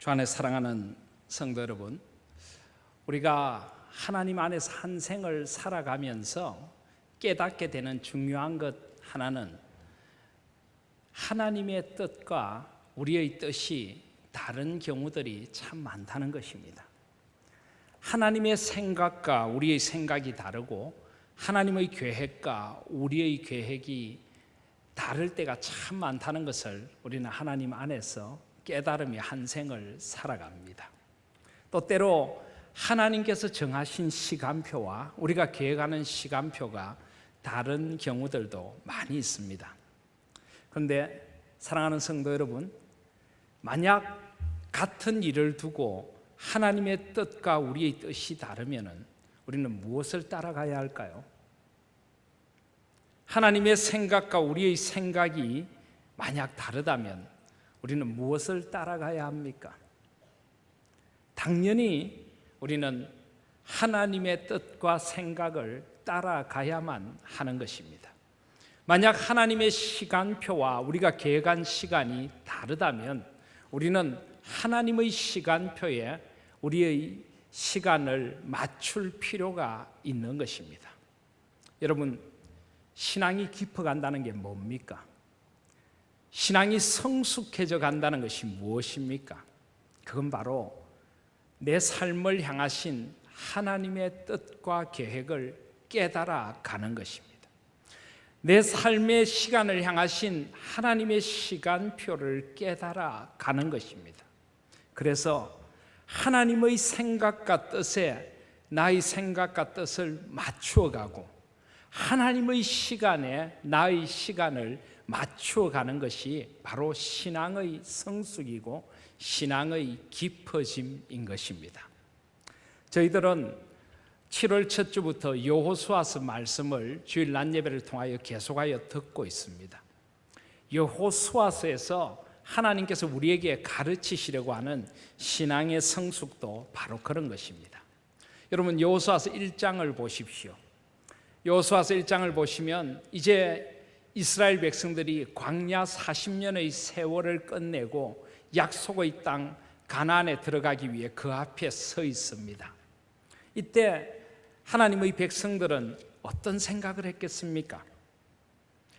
주 안에 사랑하는 성도 여러분, 우리가 하나님 안에서 한 생을 살아가면서 깨닫게 되는 중요한 것 하나는 하나님의 뜻과 우리의 뜻이 다른 경우들이 참 많다는 것입니다. 하나님의 생각과 우리의 생각이 다르고 하나님의 계획과 우리의 계획이 다를 때가 참 많다는 것을 우리는 하나님 안에서 깨달음의 한 생을 살아갑니다. 또 때로 하나님께서 정하신 시간표와 우리가 계획하는 시간표가 다른 경우들도 많이 있습니다. 그런데 사랑하는 성도 여러분, 만약 같은 일을 두고 하나님의 뜻과 우리의 뜻이 다르면 우리는 무엇을 따라가야 할까요? 하나님의 생각과 우리의 생각이 만약 다르다면 우리는 무엇을 따라가야 합니까? 당연히 우리는 하나님의 뜻과 생각을 따라가야만 하는 것입니다. 만약 하나님의 시간표와 우리가 계획한 시간이 다르다면 우리는 하나님의 시간표에 우리의 시간을 맞출 필요가 있는 것입니다. 여러분, 신앙이 깊어간다는 게 뭡니까? 신앙이 성숙해져 간다는 것이 무엇입니까? 그건 바로 내 삶을 향하신 하나님의 뜻과 계획을 깨달아 가는 것입니다. 내 삶의 시간을 향하신 하나님의 시간표를 깨달아 가는 것입니다. 그래서 하나님의 생각과 뜻에 나의 생각과 뜻을 맞추어 가고 하나님의 시간에 나의 시간을 맞추어 가는 것이 바로 신앙의 성숙이고 신앙의 깊어짐인 것입니다. 저희들은 7월 첫 주부터 여호수아서 말씀을 주일 낮 예배를 통하여 계속하여 듣고 있습니다. 여호수아서에서 하나님께서 우리에게 가르치시려고 하는 신앙의 성숙도 바로 그런 것입니다. 여러분, 여호수아서 1장을 보십시오. 여호수아서 1장을 보시면 이제 이스라엘 백성들이 광야 40년의 세월을 끝내고 약속의 땅 가나안에 들어가기 위해 그 앞에 서 있습니다. 이때 하나님의 백성들은 어떤 생각을 했겠습니까?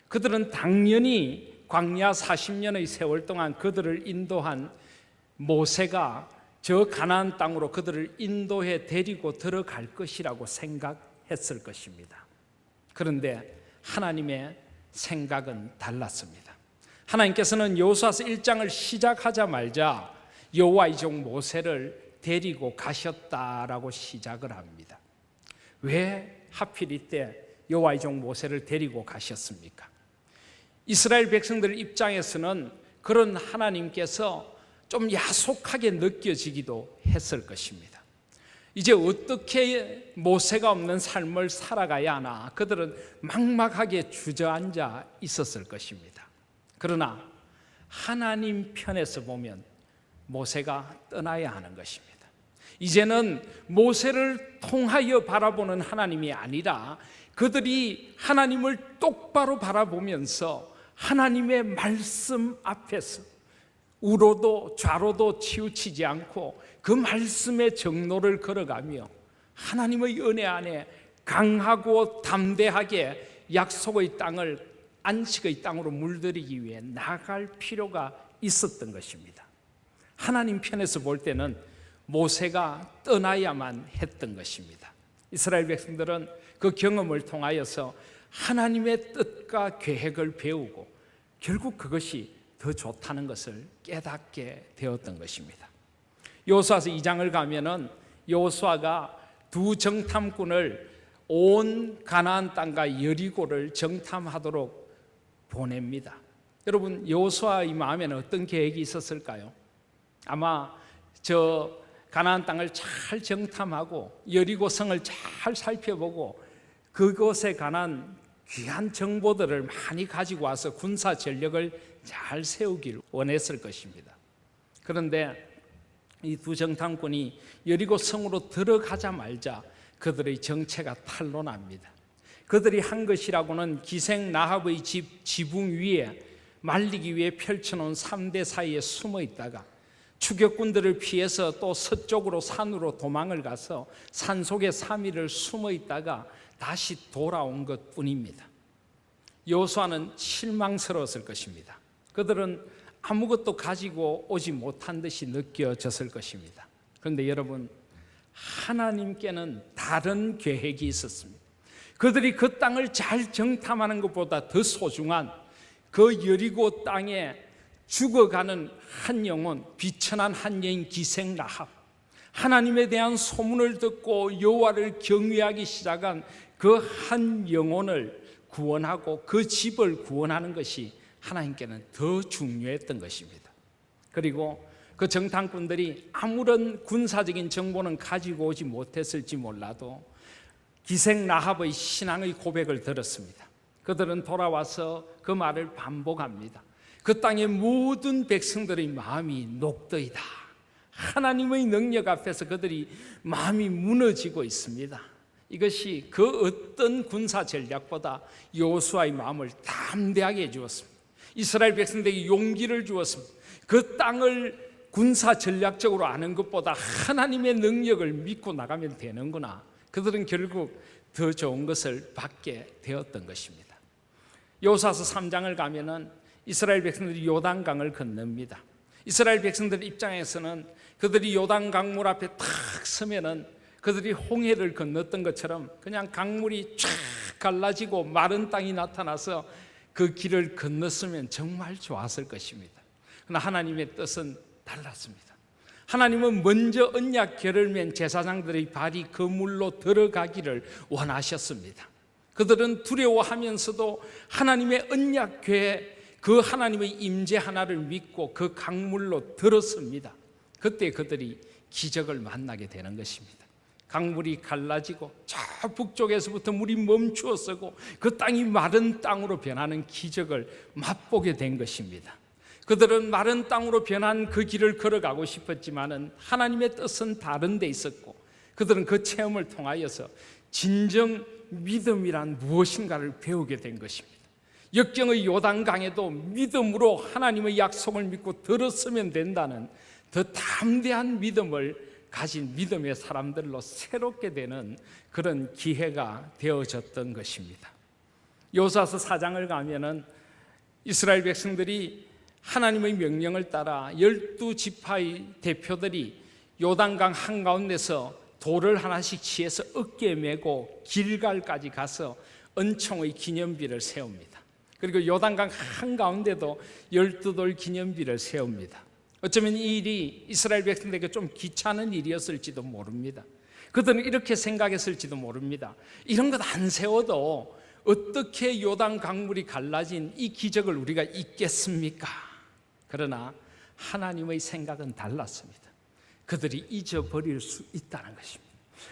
그들은 당연히 광야 40년의 세월 동안 그들을 인도한 모세가 저 가나안 땅으로 그들을 인도해 데리고 들어갈 것이라고 생각했을 것입니다. 그런데 하나님의 생각은 달랐습니다. 하나님께서는 여호수아서 1장을 시작하자마자 여호와의 종 모세를 데리고 가셨다라고 시작을 합니다. 왜 하필 이때 여호와의 종 모세를 데리고 가셨습니까? 이스라엘 백성들 입장에서는 그런 하나님께서 좀 야속하게 느껴지기도 했을 것입니다. 이제 어떻게 모세가 없는 삶을 살아가야 하나 그들은 막막하게 주저앉아 있었을 것입니다. 그러나 하나님 편에서 보면 모세가 떠나야 하는 것입니다. 이제는 모세를 통하여 바라보는 하나님이 아니라 그들이 하나님을 똑바로 바라보면서 하나님의 말씀 앞에서 우로도 좌로도 치우치지 않고 그 말씀의 정로를 걸어가며 하나님의 은혜 안에 강하고 담대하게 약속의 땅을 안식의 땅으로 물들이기 위해 나아갈 필요가 있었던 것입니다. 하나님 편에서 볼 때는 모세가 떠나야만 했던 것입니다. 이스라엘 백성들은 그 경험을 통하여서 하나님의 뜻과 계획을 배우고 결국 그것이 더 좋다는 것을 깨닫게 되었던 것입니다. 여호수아서 2장을 가면은 여호수아가 두 정탐꾼을 온 가나안 땅과 여리고를 정탐하도록 보냅니다. 여러분, 여호수아의 마음에는 어떤 계획이 있었을까요? 아마 저 가나안 땅을 잘 정탐하고 여리고 성을 잘 살펴보고 그곳에 관한 귀한 정보들을 많이 가지고 와서 군사 전력을 잘 세우길 원했을 것입니다. 그런데 이 두 정탐꾼이 여리고 성으로 들어가자마자 그들의 정체가 탄로납니다. 그들이 한 것이라고는 기생 라합의 집 지붕 위에 말리기 위해 펼쳐놓은 3대 사이에 숨어 있다가 추격군들을 피해서 또 서쪽으로 산으로 도망을 가서 산속에 3일을 숨어 있다가 다시 돌아온 것뿐입니다. 여호수아는 실망스러웠을 것입니다. 그들은 아무것도 가지고 오지 못한 듯이 느껴졌을 것입니다. 그런데 여러분, 하나님께는 다른 계획이 있었습니다. 그들이 그 땅을 잘 정탐하는 것보다 더 소중한 그 여리고 땅에 죽어가는 한 영혼, 비천한 한 여인 기생 라합, 하나님에 대한 소문을 듣고 여호와를 경외하기 시작한 그 한 영혼을 구원하고 그 집을 구원하는 것이 하나님께는 더 중요했던 것입니다. 그리고 그 정탐꾼들이 아무런 군사적인 정보는 가지고 오지 못했을지 몰라도 기생 라합의 신앙의 고백을 들었습니다. 그들은 돌아와서 그 말을 반복합니다. 그 땅의 모든 백성들의 마음이 녹더이다. 하나님의 능력 앞에서 그들이 마음이 무너지고 있습니다. 이것이 그 어떤 군사 전략보다 여호수아의 마음을 담대하게 해주었습니다. 이스라엘 백성들에게 용기를 주었습니다. 그 땅을 군사 전략적으로 아는 것보다 하나님의 능력을 믿고 나가면 되는구나. 그들은 결국 더 좋은 것을 받게 되었던 것입니다. 여호수아서 3장을 가면은 이스라엘 백성들이 요단강을 건넙니다. 이스라엘 백성들 입장에서는 그들이 요단 강물 앞에 탁 서면은 그들이 홍해를 건넜던 것처럼 그냥 강물이 쫙 갈라지고 마른 땅이 나타나서 그 길을 건넜으면 정말 좋았을 것입니다. 그러나 하나님의 뜻은 달랐습니다. 하나님은 먼저 언약 결을 맺은 제사장들의 발이 그 물로 들어가기를 원하셨습니다. 그들은 두려워하면서도 하나님의 언약궤에 그 하나님의 임재 하나를 믿고 그 강물로 들었습니다. 그때 그들이 기적을 만나게 되는 것입니다. 강물이 갈라지고 저 북쪽에서부터 물이 멈추어 서고 그 땅이 마른 땅으로 변하는 기적을 맛보게 된 것입니다. 그들은 마른 땅으로 변한 그 길을 걸어가고 싶었지만은 하나님의 뜻은 다른 데 있었고 그들은 그 체험을 통하여서 진정 믿음이란 무엇인가를 배우게 된 것입니다. 역경의 요단강에도 믿음으로 하나님의 약속을 믿고 들었으면 된다는 더 담대한 믿음을 가진 믿음의 사람들로 새롭게 되는 그런 기회가 되어졌던 것입니다. 여호수아서 4장을 가면은 이스라엘 백성들이 하나님의 명령을 따라 12지파의 대표들이 요단강 한가운데서 돌을 하나씩 취해서 어깨에 메고 길갈까지 가서 은총의 기념비를 세웁니다. 그리고 요단강 한가운데도 12돌 기념비를 세웁니다. 어쩌면 이 일이 이스라엘 백성들에게 좀 귀찮은 일이었을지도 모릅니다. 그들은 이렇게 생각했을지도 모릅니다. 이런 것 안 세워도 어떻게 요단 강물이 갈라진 이 기적을 우리가 잊겠습니까? 그러나 하나님의 생각은 달랐습니다. 그들이 잊어버릴 수 있다는 것입니다.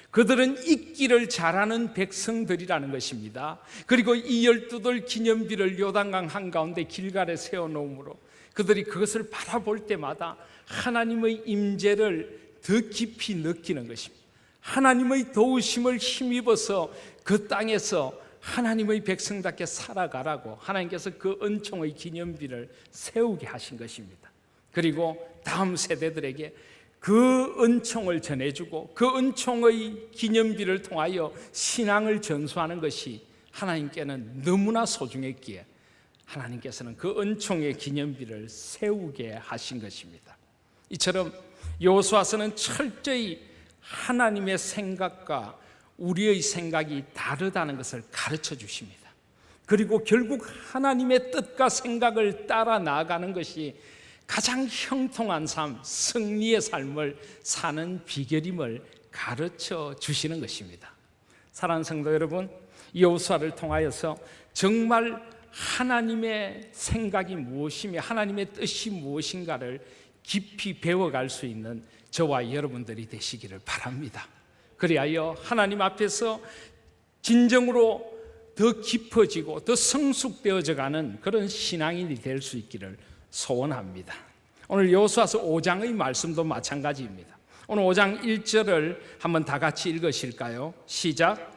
그들은 잊기를 잘하는 백성들이라는 것입니다. 그리고 이 12돌 기념비를 요단강 한가운데 길갈에 세워놓음으로 그들이 그것을 바라볼 때마다 하나님의 임재를 더 깊이 느끼는 것입니다. 하나님의 도우심을 힘입어서 그 땅에서 하나님의 백성답게 살아가라고 하나님께서 그 은총의 기념비를 세우게 하신 것입니다. 그리고 다음 세대들에게 그 은총을 전해주고 그 은총의 기념비를 통하여 신앙을 전수하는 것이 하나님께는 너무나 소중했기에 하나님께서는 그 은총의 기념비를 세우게 하신 것입니다. 이처럼 여호수아서는 철저히 하나님의 생각과 우리의 생각이 다르다는 것을 가르쳐 주십니다. 그리고 결국 하나님의 뜻과 생각을 따라 나아가는 것이 가장 형통한 삶, 승리의 삶을 사는 비결임을 가르쳐 주시는 것입니다. 사랑하는 성도 여러분, 여호수아를 통하여서 정말 하나님의 생각이 무엇이며 하나님의 뜻이 무엇인가를 깊이 배워갈 수 있는 저와 여러분들이 되시기를 바랍니다. 그리하여 하나님 앞에서 진정으로 더 깊어지고 더 성숙되어져 가는 그런 신앙인이 될 수 있기를 소원합니다. 오늘 여호수아서 5장의 말씀도 마찬가지입니다. 오늘 5장 1절을 한번 다 같이 읽으실까요? 시작.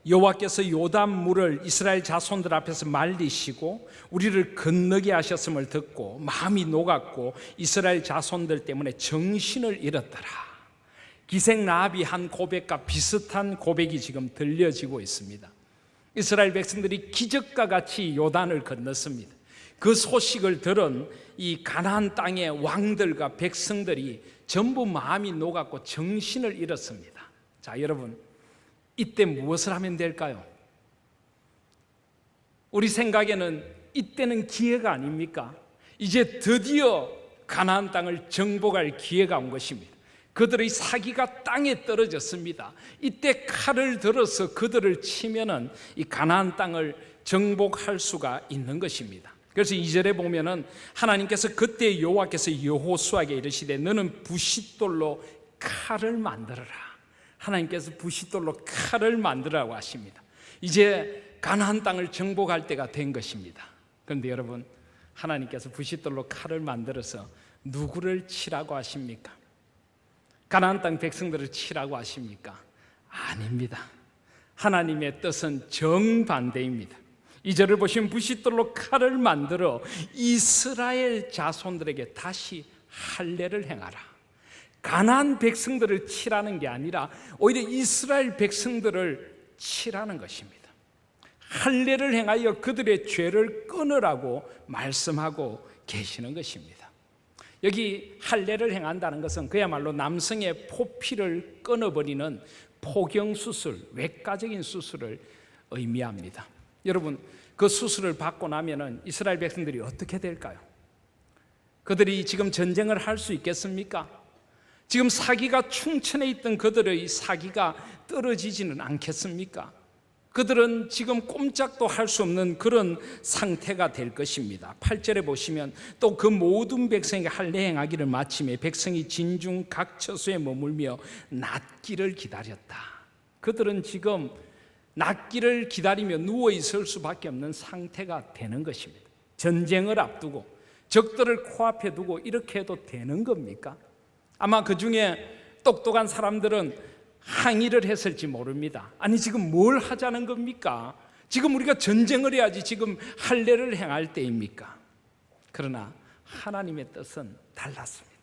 여호와께서 요단 물을 이스라엘 자손들 앞에서 말리시고 우리를 건너게 하셨음을 듣고 마음이 녹았고 이스라엘 자손들 때문에 정신을 잃었더라. 기생 라합이 한 고백과 비슷한 고백이 지금 들려지고 있습니다. 이스라엘 백성들이 기적과 같이 요단을 건넜습니다. 그 소식을 들은 이 가나안 땅의 왕들과 백성들이 전부 마음이 녹았고 정신을 잃었습니다. 자, 여러분, 이때 무엇을 하면 될까요? 우리 생각에는 이때는 기회가 아닙니까? 이제 드디어 가나안 땅을 정복할 기회가 온 것입니다. 그들의 사기가 땅에 떨어졌습니다. 이때 칼을 들어서 그들을 치면은 이 가나안 땅을 정복할 수가 있는 것입니다. 그래서 2절에 보면은 하나님께서 그때 여호와께서 여호수아에게 이르시되 너는 부싯돌로 칼을 만들어라. 하나님께서 부싯돌로 칼을 만들라고 하십니다. 이제 가나안 땅을 정복할 때가 된 것입니다. 그런데 여러분, 하나님께서 부싯돌로 칼을 만들어서 누구를 치라고 하십니까? 가나안 땅 백성들을 치라고 하십니까? 아닙니다. 하나님의 뜻은 정반대입니다. 2절을 보시면 부싯돌로 칼을 만들어 이스라엘 자손들에게 다시 할례를 행하라. 가나안 백성들을 치라는 게 아니라 오히려 이스라엘 백성들을 치라는 것입니다. 할례를 행하여 그들의 죄를 끊으라고 말씀하고 계시는 것입니다. 여기 할례를 행한다는 것은 그야말로 남성의 포피를 끊어버리는 포경수술, 외과적인 수술을 의미합니다. 여러분, 그 수술을 받고 나면은 이스라엘 백성들이 어떻게 될까요? 그들이 지금 전쟁을 할 수 있겠습니까? 지금 사기가 충천해 있던 그들의 사기가 떨어지지는 않겠습니까? 그들은 지금 꼼짝도 할 수 없는 그런 상태가 될 것입니다. 8절에 보시면 또 그 모든 백성에게 할례 행하기를 마치매 백성이 진중 각 처소에 머물며 낫기를 기다렸다. 그들은 지금 낫기를 기다리며 누워 있을 수밖에 없는 상태가 되는 것입니다. 전쟁을 앞두고 적들을 코앞에 두고 이렇게 해도 되는 겁니까? 아마 그 중에 똑똑한 사람들은 항의를 했을지 모릅니다. 아니, 지금 뭘 하자는 겁니까? 지금 우리가 전쟁을 해야지 지금 할례를 행할 때입니까? 그러나 하나님의 뜻은 달랐습니다.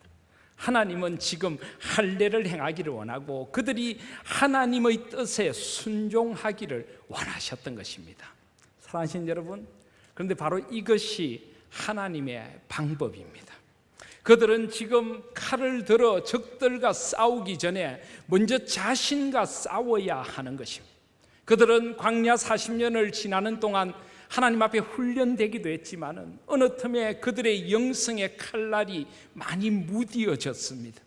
하나님은 지금 할례를 행하기를 원하고 그들이 하나님의 뜻에 순종하기를 원하셨던 것입니다. 사랑하시는 여러분, 그런데 바로 이것이 하나님의 방법입니다. 그들은 지금 칼을 들어 적들과 싸우기 전에 먼저 자신과 싸워야 하는 것입니다. 그들은 광야 40년을 지나는 동안 하나님 앞에 훈련되기도 했지만 어느 틈에 그들의 영성의 칼날이 많이 무디어졌습니다.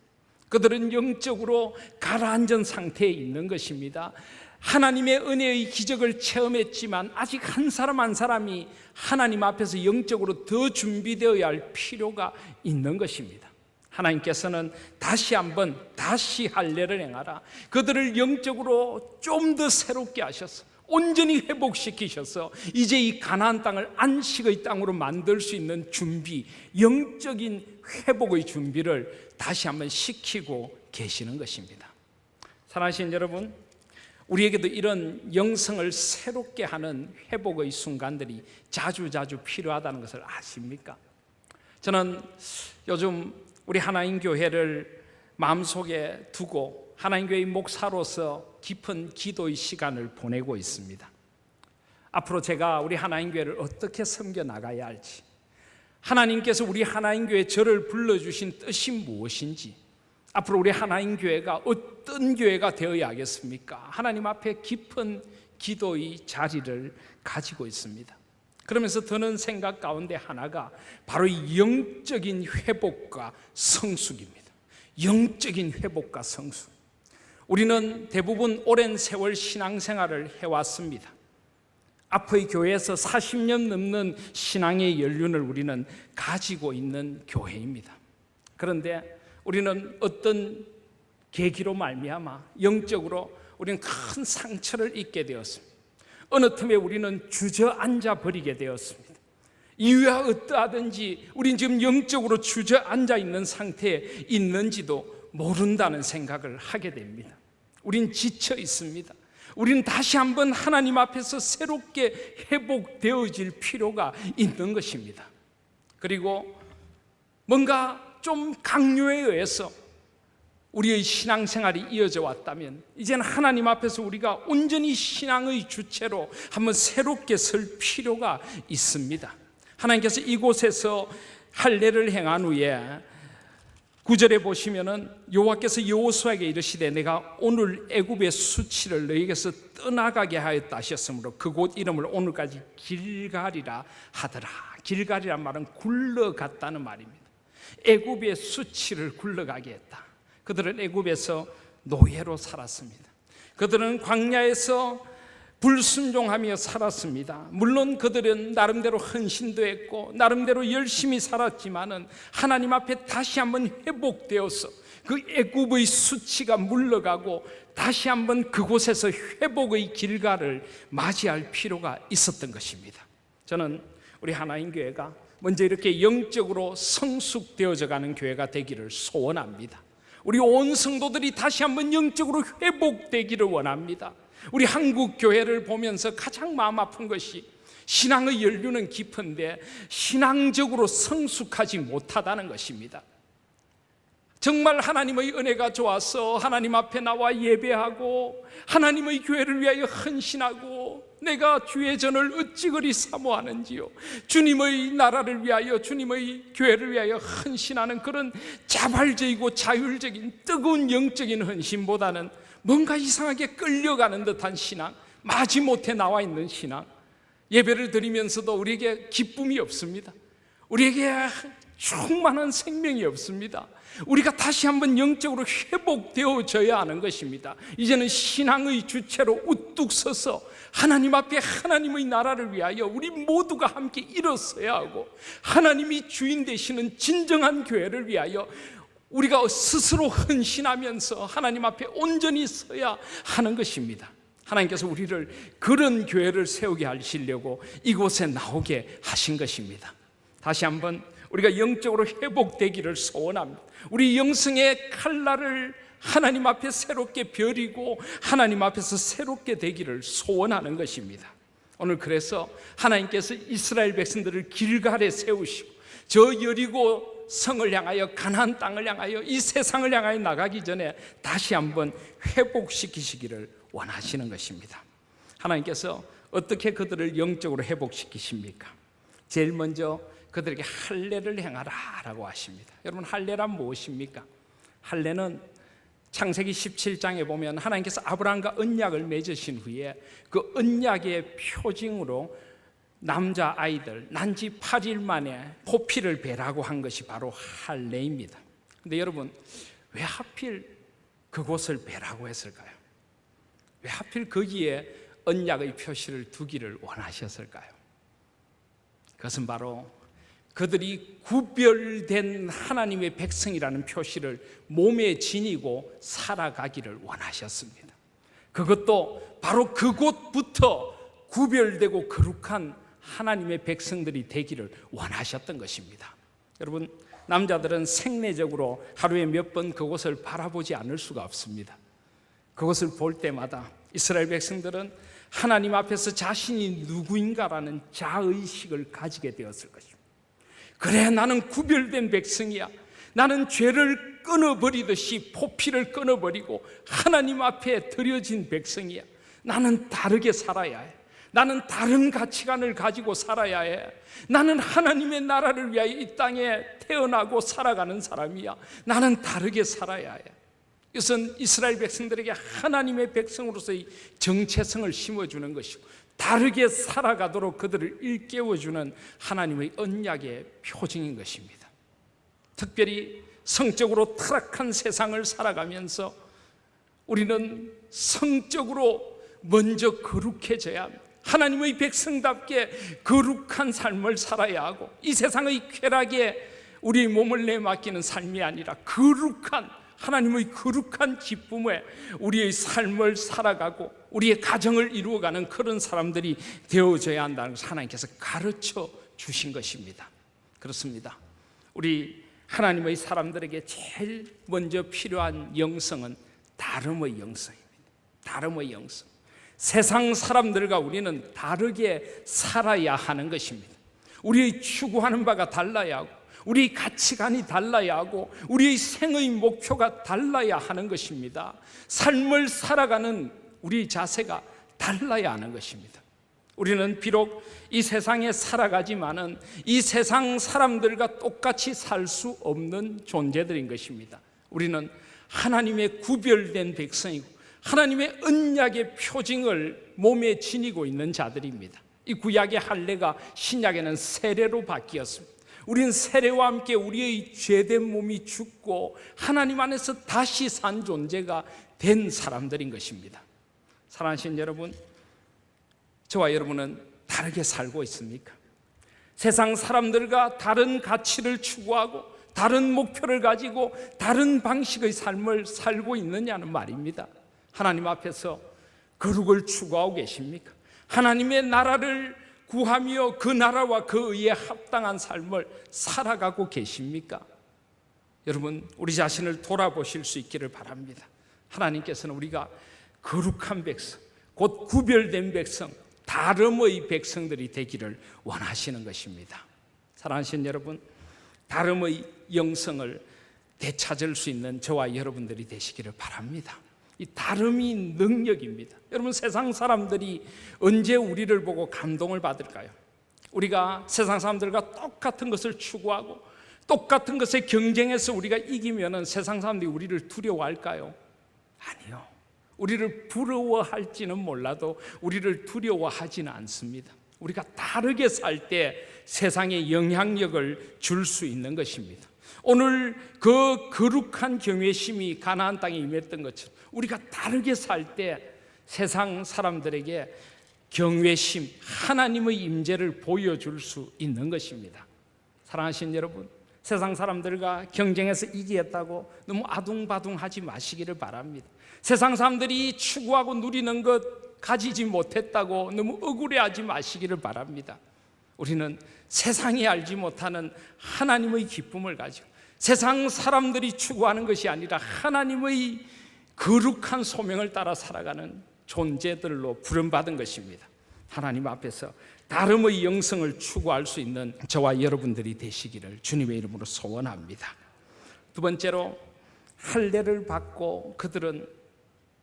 그들은 영적으로 가라앉은 상태에 있는 것입니다. 하나님의 은혜의 기적을 체험했지만 아직 한 사람 한 사람이 하나님 앞에서 영적으로 더 준비되어야 할 필요가 있는 것입니다. 하나님께서는 다시 한번 다시 할례를 행하라. 그들을 영적으로 좀 더 새롭게 하셔서 온전히 회복시키셔서 이제 이 가나안 땅을 안식의 땅으로 만들 수 있는 준비, 영적인 회복의 준비를 다시 한번 시키고 계시는 것입니다. 사랑하시는 여러분, 우리에게도 이런 영성을 새롭게 하는 회복의 순간들이 자주자주 필요하다는 것을 아십니까? 저는 요즘 우리 하나님교회를 마음속에 두고 하나님교회의 목사로서 깊은 기도의 시간을 보내고 있습니다. 앞으로 제가 우리 하나님교회를 어떻게 섬겨나가야 할지, 하나님께서 우리 하나님교회 저를 불러주신 뜻이 무엇인지, 앞으로 우리 하나님교회가 어떤 교회가 되어야 하겠습니까? 하나님 앞에 깊은 기도의 자리를 가지고 있습니다. 그러면서 드는 생각 가운데 하나가 바로 이 영적인 회복과 성숙입니다. 영적인 회복과 성숙. 우리는 대부분 오랜 세월 신앙생활을 해왔습니다. 앞의 교회에서 40년 넘는 신앙의 연륜을 우리는 가지고 있는 교회입니다. 그런데 우리는 어떤 계기로 말미암아 영적으로 우리는 큰 상처를 입게 되었습니다. 어느 틈에 우리는 주저앉아 버리게 되었습니다. 이유야 어떠하든지 우리는 지금 영적으로 주저앉아 있는 상태에 있는지도 모른다는 생각을 하게 됩니다. 우린 지쳐 있습니다. 우리는 다시 한번 하나님 앞에서 새롭게 회복되어질 필요가 있는 것입니다. 그리고 뭔가 좀 강요에 의해서 우리의 신앙생활이 이어져 왔다면 이제는 하나님 앞에서 우리가 온전히 신앙의 주체로 한번 새롭게 설 필요가 있습니다. 하나님께서 이곳에서 할례를 행한 후에 9절에 보시면은 여호와께서 여호수아에게 이르시되 내가 오늘 애굽의 수치를 너희에게서 떠나가게 하였다 하셨으므로 그곳 이름을 오늘까지 길갈이라 하더라. 길갈이란 말은 굴러갔다는 말입니다. 애굽의 수치를 굴러가게 했다. 그들은 애굽에서 노예로 살았습니다. 그들은 광야에서 불순종하며 살았습니다. 물론 그들은 나름대로 헌신도 했고 나름대로 열심히 살았지만은 하나님 앞에 다시 한번 회복되어서 그 애굽의 수치가 물러가고 다시 한번 그곳에서 회복의 길가를 맞이할 필요가 있었던 것입니다. 저는 우리 하나님교회가 먼저 이렇게 영적으로 성숙되어져 가는 교회가 되기를 소원합니다. 우리 온 성도들이 다시 한번 영적으로 회복되기를 원합니다. 우리 한국 교회를 보면서 가장 마음 아픈 것이 신앙의 연륜은 깊은데 신앙적으로 성숙하지 못하다는 것입니다. 정말 하나님의 은혜가 좋아서 하나님 앞에 나와 예배하고 하나님의 교회를 위하여 헌신하고 내가 주의 전을 어찌 그리 사모하는지요. 주님의 나라를 위하여 주님의 교회를 위하여 헌신하는 그런 자발적이고 자율적인 뜨거운 영적인 헌신보다는 뭔가 이상하게 끌려가는 듯한 신앙, 마지못해 나와 있는 신앙, 예배를 드리면서도 우리에게 기쁨이 없습니다. 우리에게 충만한 생명이 없습니다. 우리가 다시 한번 영적으로 회복되어져야 하는 것입니다. 이제는 신앙의 주체로 우뚝 서서 하나님 앞에 하나님의 나라를 위하여 우리 모두가 함께 일어서야 하고 하나님이 주인 되시는 진정한 교회를 위하여 우리가 스스로 헌신하면서 하나님 앞에 온전히 서야 하는 것입니다. 하나님께서 우리를 그런 교회를 세우게 하시려고 이곳에 나오게 하신 것입니다. 다시 한번 우리가 영적으로 회복되기를 소원합니다. 우리 영성의 칼날을 하나님 앞에 새롭게 벼리고 하나님 앞에서 새롭게 되기를 소원하는 것입니다. 오늘 그래서 하나님께서 이스라엘 백성들을 길갈에 세우시고 저 여리고 성을 향하여 가나안 땅을 향하여 이 세상을 향하여 나가기 전에 다시 한번 회복시키시기를 원하시는 것입니다. 하나님께서 어떻게 그들을 영적으로 회복시키십니까? 제일 먼저 그들에게 할례를 행하라 라고 하십니다. 여러분, 할례란 무엇입니까? 할례는 창세기 17장에 보면 하나님께서 아브라함과 언약을 맺으신 후에 그 언약의 표징으로 남자 아이들 난지 8일 만에 포피를 베라고 한 것이 바로 할례입니다. 근데 여러분, 왜 하필 그곳을 베라고 했을까요? 왜 하필 거기에 언약의 표시를 두기를 원하셨을까요? 그것은 바로 그들이 구별된 하나님의 백성이라는 표시를 몸에 지니고 살아가기를 원하셨습니다. 그것도 바로 그곳부터 구별되고 거룩한 하나님의 백성들이 되기를 원하셨던 것입니다. 여러분, 남자들은 생리적으로 하루에 몇 번 그곳을 바라보지 않을 수가 없습니다. 그것을 볼 때마다 이스라엘 백성들은 하나님 앞에서 자신이 누구인가라는 자의식을 가지게 되었을 것입니다. 그래, 나는 구별된 백성이야. 나는 죄를 끊어버리듯이 포피를 끊어버리고 하나님 앞에 드려진 백성이야. 나는 다르게 살아야 해. 나는 다른 가치관을 가지고 살아야 해. 나는 하나님의 나라를 위하여 이 땅에 태어나고 살아가는 사람이야. 나는 다르게 살아야 해. 이것은 이스라엘 백성들에게 하나님의 백성으로서의 정체성을 심어주는 것이고 다르게 살아가도록 그들을 일깨워주는 하나님의 언약의 표징인 것입니다. 특별히 성적으로 타락한 세상을 살아가면서 우리는 성적으로 먼저 거룩해져야 합니다. 하나님의 백성답게 거룩한 삶을 살아야 하고 이 세상의 쾌락에 우리 몸을 내맡기는 삶이 아니라 거룩한 하나님의 거룩한 기쁨에 우리의 삶을 살아가고 우리의 가정을 이루어가는 그런 사람들이 되어져야 한다는 것을 하나님께서 가르쳐 주신 것입니다. 그렇습니다. 우리 하나님의 사람들에게 제일 먼저 필요한 영성은 다름의 영성입니다. 다름의 영성. 세상 사람들과 우리는 다르게 살아야 하는 것입니다. 우리의 추구하는 바가 달라야 하고, 우리의 가치관이 달라야 하고, 우리의 생의 목표가 달라야 하는 것입니다. 삶을 살아가는 우리의 자세가 달라야 하는 것입니다. 우리는 비록 이 세상에 살아가지만은 이 세상 사람들과 똑같이 살 수 없는 존재들인 것입니다. 우리는 하나님의 구별된 백성이고 하나님의 언약의 표징을 몸에 지니고 있는 자들입니다. 이 구약의 할례가 신약에는 세례로 바뀌었습니다. 우리는 세례와 함께 우리의 죄된 몸이 죽고 하나님 안에서 다시 산 존재가 된 사람들인 것입니다. 사랑하신 여러분, 저와 여러분은 다르게 살고 있습니까? 세상 사람들과 다른 가치를 추구하고 다른 목표를 가지고 다른 방식의 삶을 살고 있느냐는 말입니다. 하나님 앞에서 거룩을 추구하고 계십니까? 하나님의 나라를 구하며 그 나라와 그 의에 합당한 삶을 살아가고 계십니까? 여러분, 우리 자신을 돌아보실 수 있기를 바랍니다. 하나님께서는 우리가 거룩한 백성, 곧 구별된 백성, 다름의 백성들이 되기를 원하시는 것입니다. 사랑하시는 여러분, 다름의 영성을 되찾을 수 있는 저와 여러분들이 되시기를 바랍니다. 이 다름이 능력입니다. 여러분, 세상 사람들이 언제 우리를 보고 감동을 받을까요? 우리가 세상 사람들과 똑같은 것을 추구하고 똑같은 것에 경쟁해서 우리가 이기면 세상 사람들이 우리를 두려워할까요? 아니요. 우리를 부러워할지는 몰라도 우리를 두려워하지는 않습니다. 우리가 다르게 살 때 세상에 영향력을 줄 수 있는 것입니다. 오늘 그 거룩한 경외심이 가나안 땅에 임했던 것처럼 우리가 다르게 살 때 세상 사람들에게 경외심, 하나님의 임재를 보여줄 수 있는 것입니다. 사랑하시는 여러분, 세상 사람들과 경쟁해서 이기겠다고 너무 아둥바둥하지 마시기를 바랍니다. 세상 사람들이 추구하고 누리는 것 가지지 못했다고 너무 억울해하지 마시기를 바랍니다. 우리는 세상이 알지 못하는 하나님의 기쁨을 가지고 세상 사람들이 추구하는 것이 아니라 하나님의 거룩한 소명을 따라 살아가는 존재들로 부름받은 것입니다. 하나님 앞에서 다름의 영성을 추구할 수 있는 저와 여러분들이 되시기를 주님의 이름으로 소원합니다. 두 번째로, 할례를 받고 그들은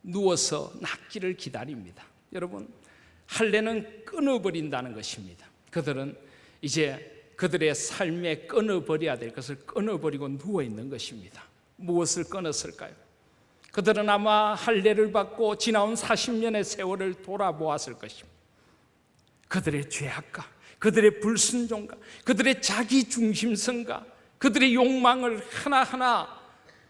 누워서 낫기를 기다립니다. 여러분, 할례는 끊어버린다는 것입니다. 그들은 이제 그들의 삶에 끊어버려야 될 것을 끊어버리고 누워있는 것입니다. 무엇을 끊었을까요? 그들은 아마 할례를 받고 지나온 40년의 세월을 돌아보았을 것입니다. 그들의 죄악과 그들의 불순종과 그들의 자기중심성과 그들의 욕망을 하나하나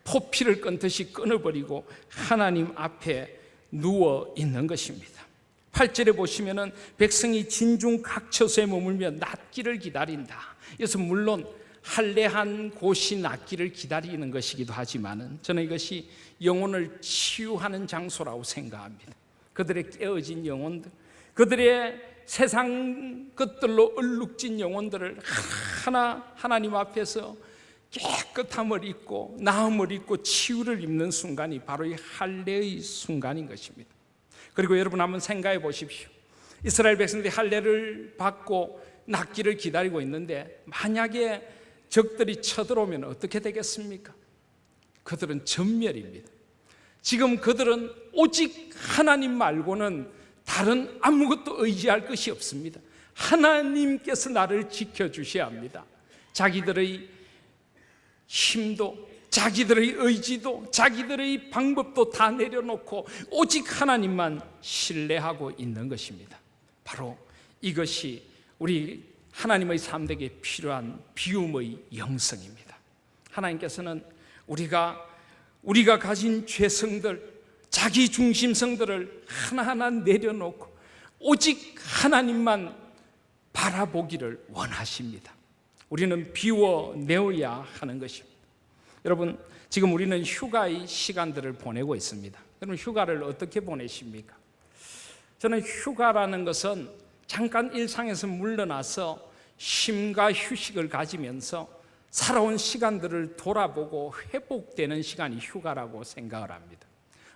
포피를 끊듯이 끊어버리고 하나님 앞에 누워 있는 것입니다. 8절에 보시면은 백성이 진중 각 처소에 머물며 낫기를 기다린다. 그래서 물론 할례한 곳이 낫기를 기다리는 것이기도 하지만은 저는 이것이 영혼을 치유하는 장소라고 생각합니다. 그들의 깨어진 영혼들, 그들의 세상 것들로 얼룩진 영혼들을 하나 하나님 앞에서 깨끗함을 입고 나음을 입고 치유를 입는 순간이 바로 이 할례의 순간인 것입니다. 그리고 여러분 한번 생각해 보십시오. 이스라엘 백성들이 할례를 받고 낫기를 기다리고 있는데 만약에 적들이 쳐들어오면 어떻게 되겠습니까? 그들은 전멸입니다. 지금 그들은 오직 하나님 말고는 다른 아무것도 의지할 것이 없습니다. 하나님께서 나를 지켜주셔야 합니다. 자기들의 힘도, 자기들의 의지도, 자기들의 방법도 다 내려놓고 오직 하나님만 신뢰하고 있는 것입니다. 바로 이것이 우리 하나님의 삶에게 필요한 비움의 영성입니다. 하나님께서는 우리가 가진 죄성들, 자기 중심성들을 하나하나 내려놓고 오직 하나님만 바라보기를 원하십니다. 우리는 비워내어야 하는 것입니다. 여러분, 지금 우리는 휴가의 시간들을 보내고 있습니다. 여러분, 휴가를 어떻게 보내십니까? 저는 휴가라는 것은 잠깐 일상에서 물러나서 쉼과 휴식을 가지면서 살아온 시간들을 돌아보고 회복되는 시간이 휴가라고 생각을 합니다.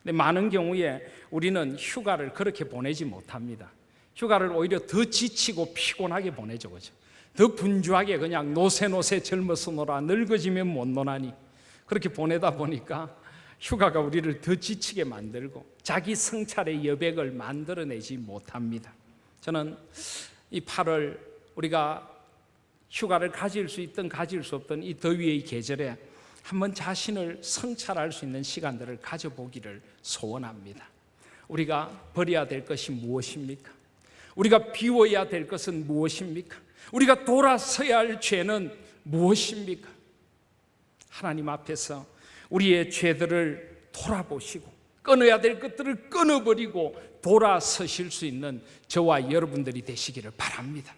근데 많은 경우에 우리는 휴가를 그렇게 보내지 못합니다. 휴가를 오히려 더 지치고 피곤하게 보내죠. 그죠? 더 분주하게 그냥 노세 젊어서 놀아 늙어지면 못 노나니 그렇게 보내다 보니까 휴가가 우리를 더 지치게 만들고 자기 성찰의 여백을 만들어내지 못합니다. 저는 이 8월 우리가 휴가를 가질 수 있든 가질 수 없든 이 더위의 계절에 한번 자신을 성찰할 수 있는 시간들을 가져보기를 소원합니다. 우리가 버려야 될 것이 무엇입니까? 우리가 비워야 될 것은 무엇입니까? 우리가 돌아서야 할 죄는 무엇입니까? 하나님 앞에서 우리의 죄들을 돌아보시고 끊어야 될 것들을 끊어버리고 돌아서실 수 있는 저와 여러분들이 되시기를 바랍니다.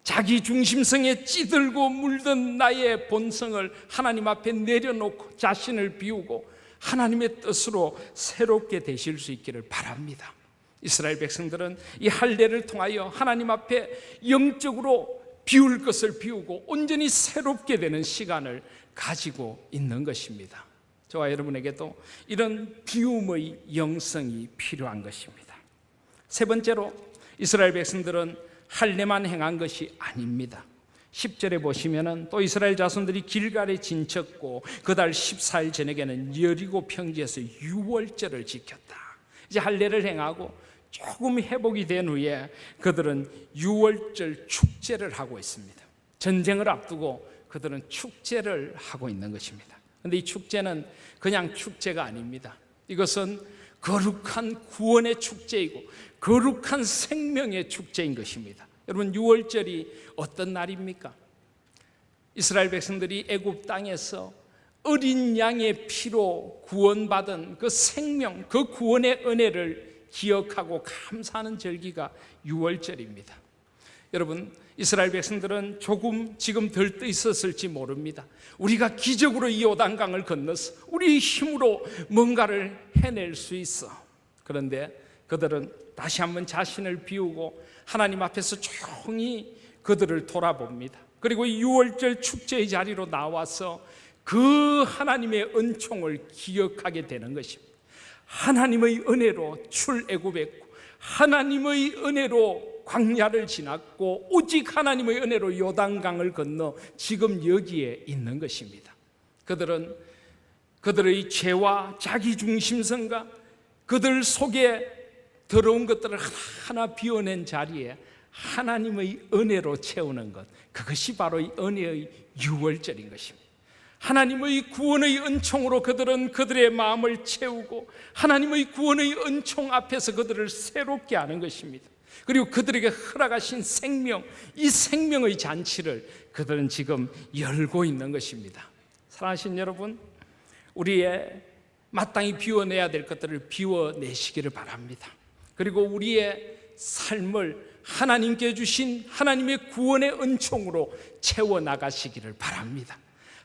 자기 중심성에 찌들고 물든 나의 본성을 하나님 앞에 내려놓고 자신을 비우고 하나님의 뜻으로 새롭게 되실 수 있기를 바랍니다. 이스라엘 백성들은 이 할례를 통하여 하나님 앞에 영적으로 비울 것을 비우고 온전히 새롭게 되는 시간을 가지고 있는 것입니다. 저와 여러분에게도 이런 비움의 영성이 필요한 것입니다. 세 번째로 이스라엘 백성들은 할례만 행한 것이 아닙니다. 10절에 보시면은 또 이스라엘 자손들이 길갈에 진쳤고 그달 14일 저녁에는 여리고 평지에서 유월절을 지켰다. 이제 할례를 행하고 조금 회복이 된 후에 그들은 유월절 축제를 하고 있습니다. 전쟁을 앞두고 그들은 축제를 하고 있는 것입니다. 그런데 이 축제는 그냥 축제가 아닙니다. 이것은 거룩한 구원의 축제이고 거룩한 생명의 축제인 것입니다. 여러분, 유월절이 어떤 날입니까? 이스라엘 백성들이 애굽 땅에서 어린 양의 피로 구원받은 그 생명, 그 구원의 은혜를 기억하고 감사하는 절기가 유월절입니다. 여러분, 이스라엘 백성들은 조금 지금 들떠 있었을지 모릅니다. 우리가 기적으로 이 요단강을 건너서 우리 힘으로 뭔가를 해낼 수 있어. 그런데 그들은 다시 한번 자신을 비우고 하나님 앞에서 조용히 그들을 돌아봅니다. 그리고 이 유월절 축제의 자리로 나와서 그 하나님의 은총을 기억하게 되는 것입니다. 하나님의 은혜로 출애굽했고 하나님의 은혜로 광야를 지났고 오직 하나님의 은혜로 요단강을 건너 지금 여기에 있는 것입니다. 그들은 그들의 죄와 자기중심성과 그들 속에 더러운 것들을 하나하나 비워낸 자리에 하나님의 은혜로 채우는 것, 그것이 바로 이 은혜의 유월절인 것입니다. 하나님의 구원의 은총으로 그들은 그들의 마음을 채우고 하나님의 구원의 은총 앞에서 그들을 새롭게 하는 것입니다. 그리고 그들에게 허락하신 생명, 이 생명의 잔치를 그들은 지금 열고 있는 것입니다. 사랑하신 여러분, 우리의 마땅히 비워내야 될 것들을 비워내시기를 바랍니다. 그리고 우리의 삶을 하나님께 주신 하나님의 구원의 은총으로 채워나가시기를 바랍니다.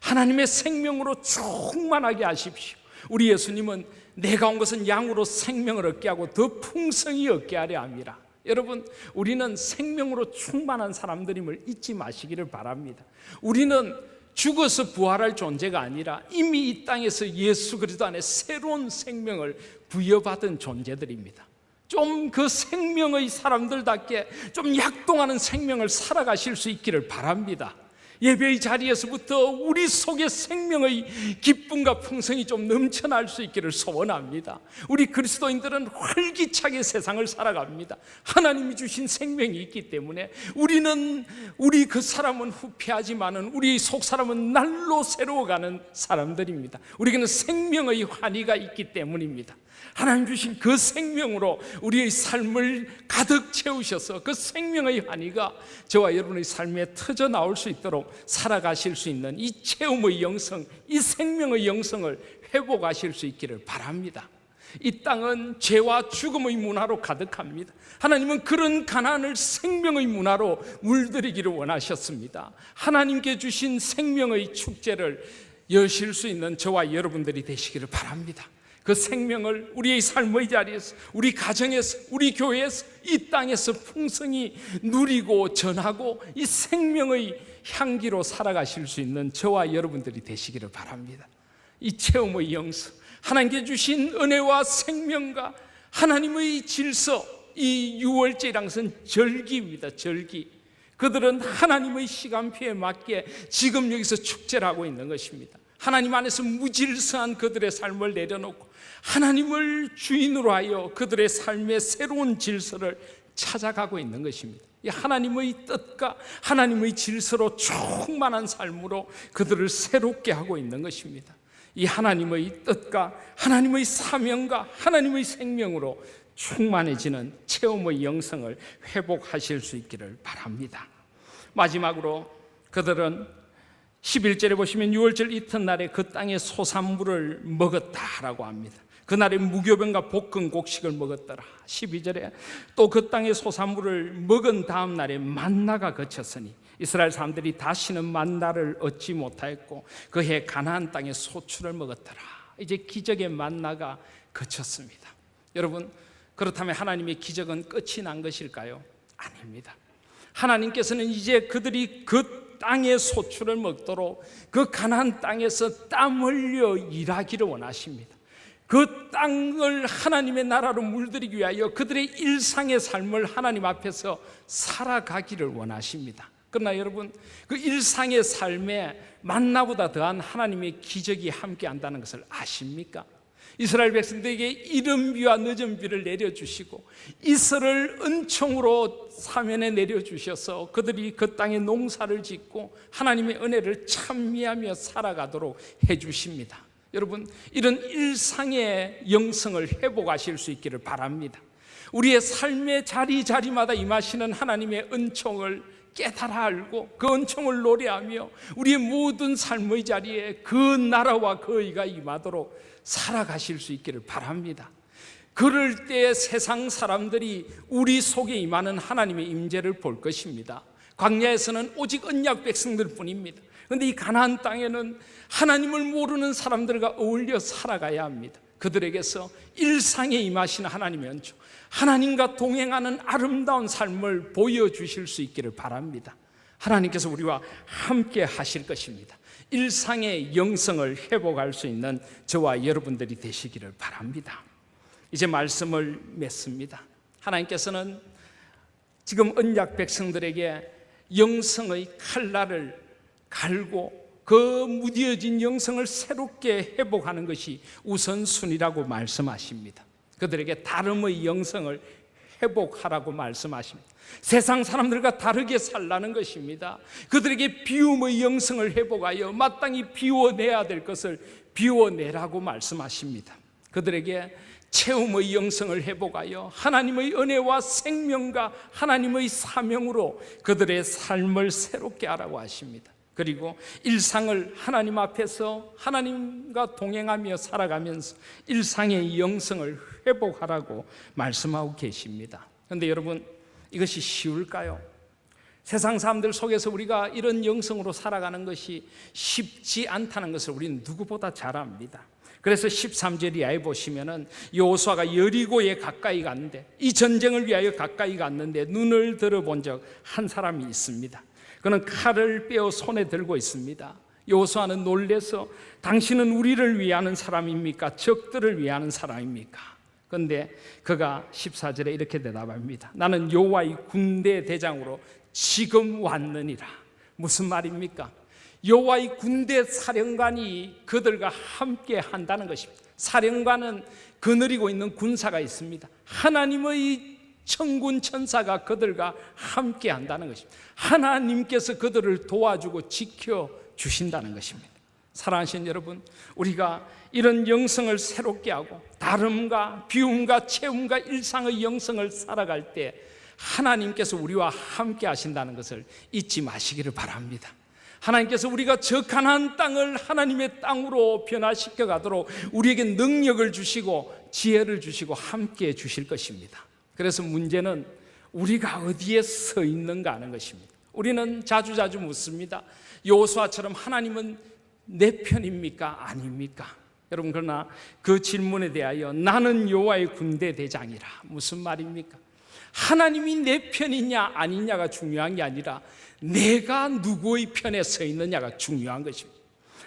하나님의 생명으로 충만하게 하십시오. 우리 예수님은 내가 온 것은 양으로 생명을 얻게 하고 더 풍성히 얻게 하려 함이라. 여러분, 우리는 생명으로 충만한 사람들임을 잊지 마시기를 바랍니다. 우리는 죽어서 부활할 존재가 아니라 이미 이 땅에서 예수 그리스도 안에 새로운 생명을 부여받은 존재들입니다. 좀 그 생명의 사람들답게 좀 약동하는 생명을 살아가실 수 있기를 바랍니다. 예배의 자리에서부터 우리 속에 생명의 기쁨과 풍성이 좀 넘쳐날 수 있기를 소원합니다. 우리 그리스도인들은 활기차게 세상을 살아갑니다. 하나님이 주신 생명이 있기 때문에 우리 그 사람은 후패하지만은 우리 속 사람은 날로 새로워가는 사람들입니다. 우리에게는 생명의 환희가 있기 때문입니다. 하나님 주신 그 생명으로 우리의 삶을 가득 채우셔서 그 생명의 환희가 저와 여러분의 삶에 터져 나올 수 있도록 살아가실 수 있는 이 체험의 영성, 이 생명의 영성을 회복하실 수 있기를 바랍니다. 이 땅은 죄와 죽음의 문화로 가득합니다. 하나님은 그런 가난을 생명의 문화로 물들이기를 원하셨습니다. 하나님께 주신 생명의 축제를 여실 수 있는 저와 여러분들이 되시기를 바랍니다. 그 생명을 우리의 삶의 자리에서, 우리 가정에서, 우리 교회에서, 이 땅에서 풍성히 누리고 전하고 이 생명의 향기로 살아가실 수 있는 저와 여러분들이 되시기를 바랍니다. 이 체험의 영성, 하나님께 주신 은혜와 생명과 하나님의 질서, 이 유월절이란 것은 절기입니다. 절기. 그들은 하나님의 시간표에 맞게 지금 여기서 축제를 하고 있는 것입니다. 하나님 안에서 무질서한 그들의 삶을 내려놓고 하나님을 주인으로 하여 그들의 삶의 새로운 질서를 찾아가고 있는 것입니다. 이 하나님의 뜻과 하나님의 질서로 충만한 삶으로 그들을 새롭게 하고 있는 것입니다. 이 하나님의 뜻과 하나님의 사명과 하나님의 생명으로 충만해지는 체험의 영성을 회복하실 수 있기를 바랍니다. 마지막으로 그들은 11절에 보시면 유월절 이튿날에 그 땅의 소산물을 먹었다라고 합니다. 그날에 무교병과 볶은 곡식을 먹었더라. 12절에 또 그 땅의 소산물을 먹은 다음 날에 만나가 그쳤으니 이스라엘 사람들이 다시는 만나를 얻지 못하였고 그해 가나안 땅의 소출을 먹었더라. 이제 기적의 만나가 그쳤습니다. 여러분, 그렇다면 하나님의 기적은 끝이 난 것일까요? 아닙니다. 하나님께서는 이제 그들이 그 땅의 소출을 먹도록 그 가나안 땅에서 땀 흘려 일하기를 원하십니다. 그 땅을 하나님의 나라로 물들이기 위하여 그들의 일상의 삶을 하나님 앞에서 살아가기를 원하십니다. 그러나 여러분, 그 일상의 삶에 만나보다 더한 하나님의 기적이 함께한다는 것을 아십니까? 이스라엘 백성들에게 이른 비와 늦은 비를 내려주시고 이슬을 은총으로 사면에 내려주셔서 그들이 그 땅에 농사를 짓고 하나님의 은혜를 찬미하며 살아가도록 해주십니다. 여러분, 이런 일상의 영성을 회복하실 수 있기를 바랍니다. 우리의 삶의 자리자리마다 임하시는 하나님의 은총을 깨달아 알고 그 은총을 노래하며 우리의 모든 삶의 자리에 그 나라와 그 의가 임하도록 살아가실 수 있기를 바랍니다. 그럴 때 세상 사람들이 우리 속에 임하는 하나님의 임재를 볼 것입니다. 광야에서는 오직 언약 백성들 뿐입니다. 그런데 이 가나안 땅에는 하나님을 모르는 사람들과 어울려 살아가야 합니다. 그들에게서 일상에 임하시는 하나님의 은총, 하나님과 동행하는 아름다운 삶을 보여주실 수 있기를 바랍니다. 하나님께서 우리와 함께 하실 것입니다. 일상의 영성을 회복할 수 있는 저와 여러분들이 되시기를 바랍니다. 이제 말씀을 맺습니다. 하나님께서는 지금 언약 백성들에게 영성의 칼날을 갈고 그 무뎌진 영성을 새롭게 회복하는 것이 우선순위라고 말씀하십니다. 그들에게 다름의 영성을 회복하라고 말씀하십니다. 세상 사람들과 다르게 살라는 것입니다. 그들에게 비움의 영성을 회복하여 마땅히 비워내야 될 것을 비워내라고 말씀하십니다. 그들에게 체험의 영성을 회복하여 하나님의 은혜와 생명과 하나님의 사명으로 그들의 삶을 새롭게 하라고 하십니다. 그리고 일상을 하나님 앞에서 하나님과 동행하며 살아가면서 일상의 영성을 회복하라고 말씀하고 계십니다. 그런데 여러분, 이것이 쉬울까요? 세상 사람들 속에서 우리가 이런 영성으로 살아가는 것이 쉽지 않다는 것을 우리는 누구보다 잘 압니다. 그래서 13절 이하에 보시면은 여호수아가 여리고에 가까이 갔는데, 이 전쟁을 위하여 가까이 갔는데 눈을 들어본 적 한 사람이 있습니다. 그는 칼을 빼어 손에 들고 있습니다. 여호수아는 놀라서 당신은 우리를 위하는 사람입니까? 적들을 위하는 사람입니까? 그런데 그가 14절에 이렇게 대답합니다. 나는 여호와의 군대 대장으로 지금 왔느니라. 무슨 말입니까? 여호와의 군대 사령관이 그들과 함께 한다는 것입니다. 사령관은 거느리고 있는 군사가 있습니다. 하나님의 천군 천사가 그들과 함께 한다는 것입니다. 하나님께서 그들을 도와주고 지켜주신다는 것입니다. 사랑하시는 여러분, 우리가 이런 영성을 새롭게 하고 다름과 비움과 체험과 일상의 영성을 살아갈 때 하나님께서 우리와 함께 하신다는 것을 잊지 마시기를 바랍니다. 하나님께서 우리가 저 가나안 땅을 하나님의 땅으로 변화시켜 가도록 우리에게 능력을 주시고 지혜를 주시고 함께 주실 것입니다. 그래서 문제는 우리가 어디에 서 있는가 하는 것입니다. 우리는 자주자주 묻습니다. 여호수아처럼 하나님은 내 편입니까? 아닙니까? 여러분, 그러나 그 질문에 대하여 나는 여호와의 군대 대장이라, 무슨 말입니까? 하나님이 내 편이냐 아니냐가 중요한 게 아니라 내가 누구의 편에 서 있느냐가 중요한 것입니다.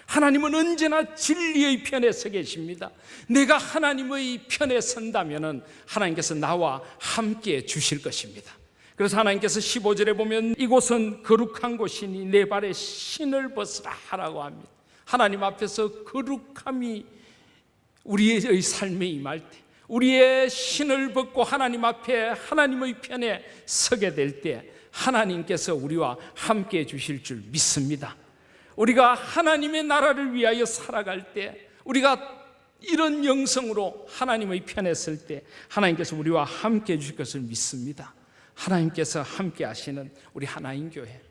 하나님은 언제나 진리의 편에 서 계십니다. 내가 하나님의 편에 선다면 하나님께서 나와 함께 주실 것입니다. 그래서 하나님께서 15절에 보면 이곳은 거룩한 곳이니 내 발에 신을 벗으라 라고 합니다. 하나님 앞에서 거룩함이 우리의 삶에 임할 때, 우리의 신을 벗고 하나님 앞에 하나님의 편에 서게 될 때 하나님께서 우리와 함께 주실 줄 믿습니다. 우리가 하나님의 나라를 위하여 살아갈 때, 우리가 이런 영성으로 하나님의 편에 설 때 하나님께서 우리와 함께 해주실 것을 믿습니다. 하나님께서 함께 하시는 우리 하나인 교회,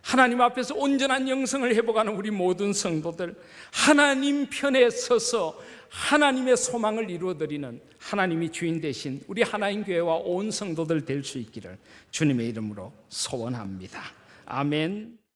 하나님 앞에서 온전한 영성을 회복하는 우리 모든 성도들, 하나님 편에 서서 하나님의 소망을 이루어드리는 하나님이 주인 되신 우리 하나인 교회와 온 성도들 될 수 있기를 주님의 이름으로 소원합니다. 아멘.